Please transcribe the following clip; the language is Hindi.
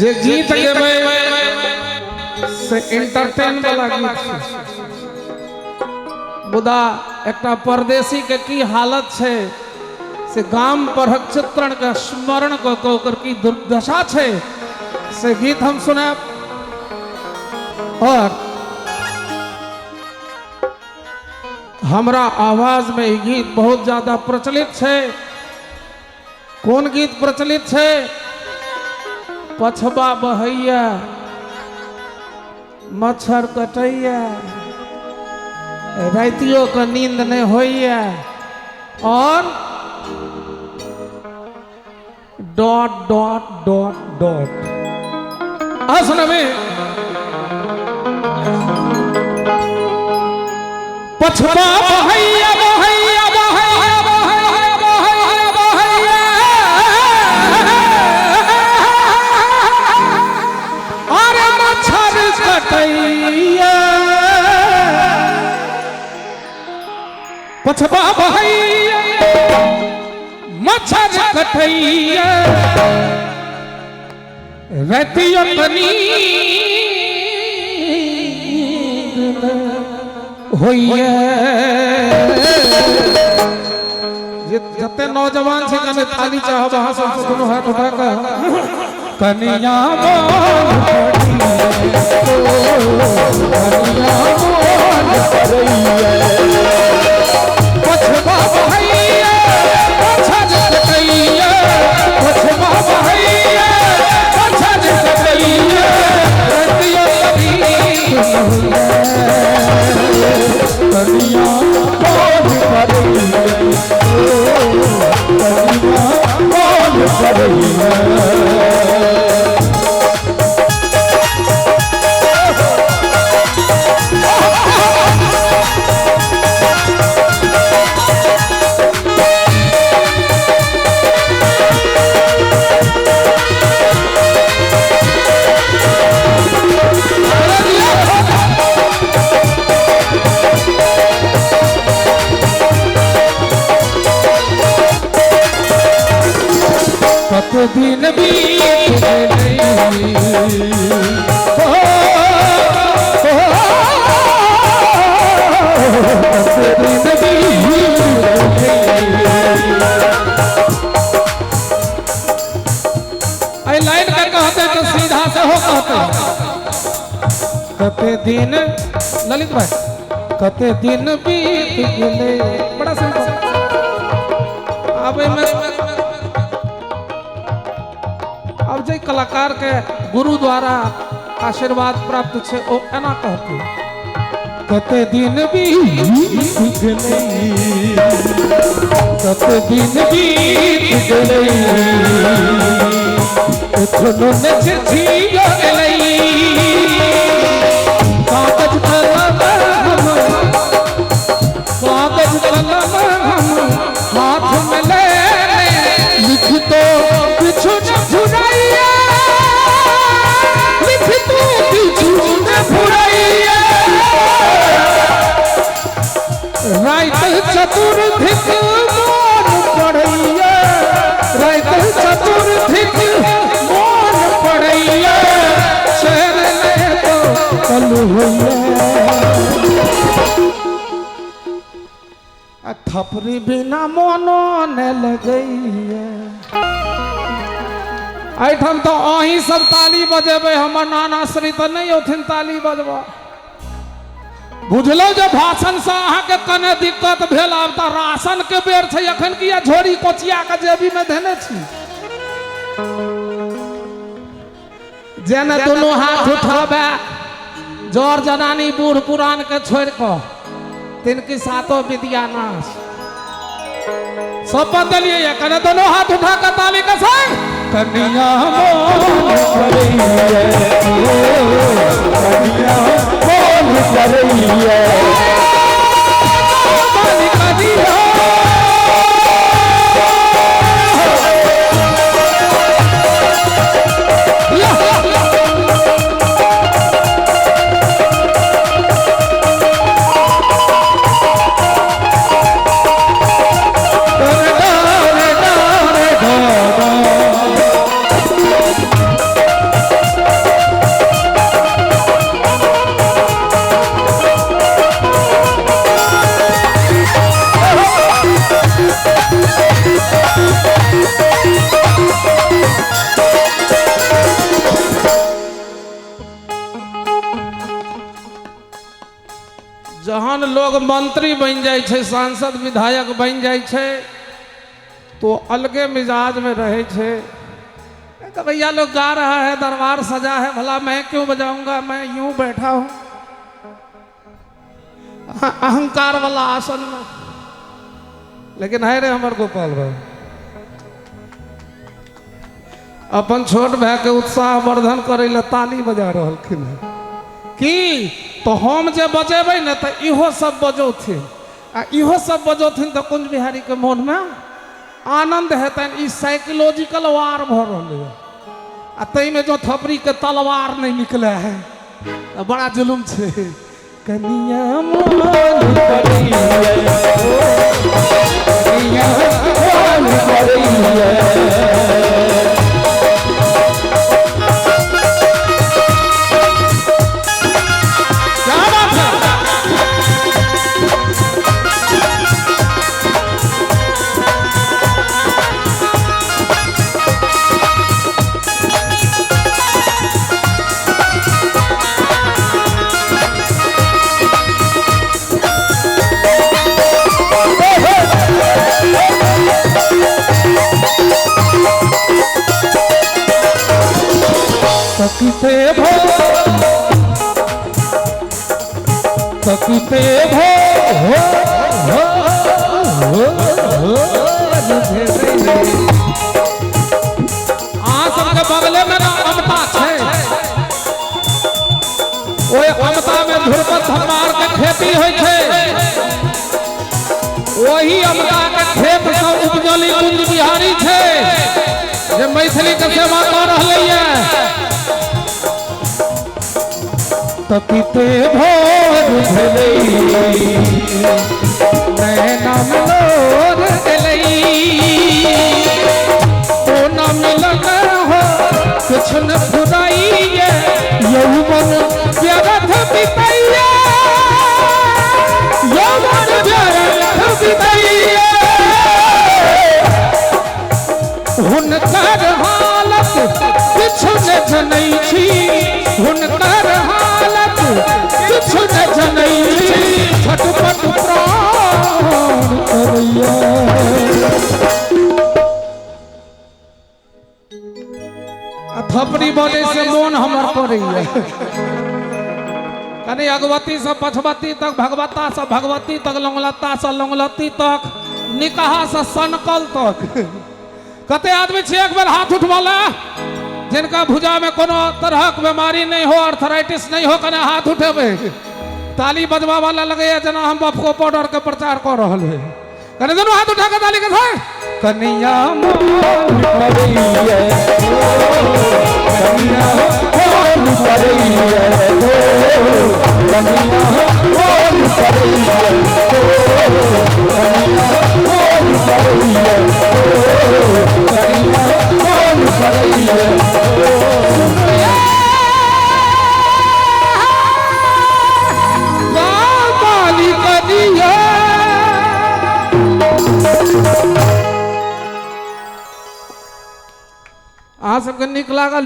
जे गीत गेबै से एंटरटेन वाला गीत छै। मुदा एकटा परदेसी के की हालत छै से गाम परक चित्रण के स्मरण क के ओकर की दुर्दशा छै से गीत हम सुनाब। और हमरा आवाज में ये गीत बहुत ज्यादा प्रचलित है। कौन गीत प्रचलित है? पछबा बहैया मच्छर कटैया रातियों का नींद नहीं होइया और डॉट डॉट डॉट डॉट। आ सुनबे पछबा बहैया बहैया बहैया बहैया बहैया बहैया अरे मच्छर कटैया पछबा बहैया मच्छर कटैया रतियों कनी होइए। जते नौजवान से कने ताली चाहो वहां से दोनों हाथ उठाकर कनिया पछबा बहैया मच्छर कटैया पछबा बहैया मच्छर कटैया रतियों कनी कनिया कौन करैया कनिया कौन करैया। दिन बीत गई लाइन का कहते तो सीधा से हो कहते दिन ललित भाई कहते दिन बीत गए। बड़ा सिंपल। अब अब जे कलाकार के गुरु द्वारा आशीर्वाद प्राप्त छे ओ एना कहते कते दिन बीत गई कते दिन बीत गई एखनो ने चिट्ठिया एलै कागज कलम हम हाथ में ले लिख दो कुछ भुलाइया लिख दो कुछ भुलाइया रात चतुर्थिक मोन पड़ैया रात चतुर्थिक मोन पड़ैया शहर ले तो कल होइया थपरी बिना मोनो न लगैया। एठम तो अही सब ताली बजेबे हमर नाना श्री तो नहीं होथिन ताली बजबा। बुझलो जो भाषण से अहाँ के कने दिक्कत भेल आब त राशन के बेर छै अखन किया झोरी कोचिया के जेबी में धने छी जेने दोनों हाथ उठाबे जोर जनानी बूढ़ पुरान के छोड़ के तिनकी सातों विद्या नाश सब बदलिए कने दोनों हाथ उठा कर ताली का संग कन्या मंत्री बन जाए छे, सांसद विधायक बन जाए छे, तो अलगे मिजाज में रहे छे। तो भैया लोग गा रहा है, दरबार सजा है, भला मैं क्यों बजाऊंगा, मैं यूं बैठा हूं अहंकार वाला आसन में। लेकिन है रे हमार गोपाल भाई, अपन छोट भाई के उत्साह वर्धन करे ला ताली बजा रहलखिन कि तो हम जे बजेबै न तो इहो सब बजौथिन, आ इहो सब बजौथिन तो कुंज बिहारी के मन में आनंद हेतन। ई साइकोलॉजिकल वार भ रहले है, आ तई में जो थपरी के तलवार नहीं निकले है तो बड़ा जुलुम छे। कनिया मान करिए, कनिया मान करिए, सकते भो सकते भो सबके बगले में अमता छे, ओए अमता में ध्रुपद धमार के खेती होय छे, वही अमता के खेत से उपजली कुंज बिहारी छे जे मैथिली के सेवा कर रहले है। तपिते भोर भेलई नैना मोर गेलई, ओ न मिलन हो कुछ न फुराइए, यौवन व्यर्थ बितैया, यौवन व्यर्थ बितैया। हुनकर हालत किछु न जनै छी, हुनकर हालत किछु न जनै छी, छटपट प्राण करैया। थपड़ी बजे से मोन हमर पड़ैया, कनी अगवती से पछवती तक, भगवता से भगवती तक, लंगलता से लंगलती तक, निकाह से सनकल तक। कते आदमी छे एक बेर हाथ उठवाला जिनका भुजा में कोनो तरह के बीमारी नहीं हो, आर्थराइटिस नहीं हो, कने हाथ उठेबे, ताली बजवा वाला लगे जना हम बफको पाउडर के प्रचार कर रहल है। कने दोनों हाथ उठा के ताली के था कन्या मान करिए, कन्या मान करिए, कन्या मान करिए, कन्या मान करिए, कन्या मान करिए। आ सबके निक लागल।